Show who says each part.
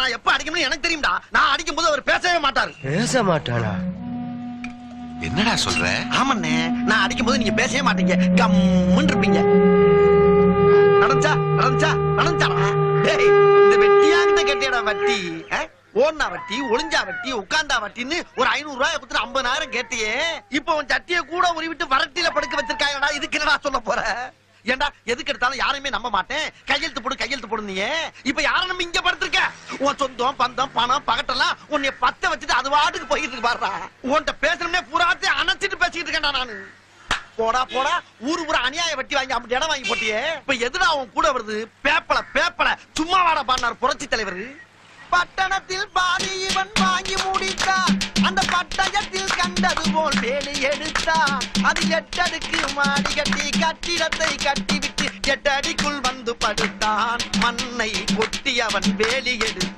Speaker 1: நான் எப்ப அடிக்கணும்னு எனக்கு தெரியும்டா. நான் அடிக்கும் போது அவர் பேசவே மாட்டாரு.
Speaker 2: பேச மாட்டானா?
Speaker 3: என்னடா சொல்ற?
Speaker 1: ஆமாண்ணே, நான் அடிக்கும் போது நீங்க பேசவே மாட்டீங்க, கம்முன்னு இருப்பீங்க. நடந்துச்சாடா. டேய், இந்த வெட்டியாங்கிட்ட கேட்டியடா வட்டி. ஓடுனா வட்டி, ஒளிஞ்சா வட்டி, உட்கார்ந்தா வட்டின்னு ஒரு 500 ரூபாய் கொடுத்துட்டு 50,000 கேட்டியே. இப்ப உன் சட்டியை கூட உருவிட்டு வரட்டில படுக்க வச்சிருக்காங்கடா. இதுக்கு என்னடா சொல்ல போற? ஏண்டா எதுக்கு எடுத்தாலும் யாரையுமே நம்ப மாட்டேன், கையெழுத்து போடு நீ. இப்ப யாரை நம்ம இங்க படுத்திருக்க? உன் சொந்தம் பந்தம் பணம் பகட்டெல்லாம் உன்னை பத்த வச்சுட்டு அது வாட்டுக்கு போயிட்டு இருக்கு பாருடா. உன்கிட்ட பேசணும்னே புறாத்தை அணைச்சிட்டு பேசிட்டு இருக்கேன்டா நானு. போடா ஊரு அநியாய வட்டி வாங்கி அப்படி இடம் வாங்கி போட்டியே. இப்ப எதுடா அவன் கூட வருது? பேப்பல சும்மா வாடா பாடினார் புரட்சி தலைவர். பட்டணத்தில் பாதி இவன் வாங்கி முடித்தான், அந்த பட்டயத்தில் கண்டது போல் வேலி எடுத்தான். அது 8 அடுக்கு மாடி கட்டி கட்டிடத்தை கட்டிவிட்டு 8 அடிக்குள் வந்து படுத்தான். மண்ணை கொட்டி அவன் வேலி எடுத்தான்.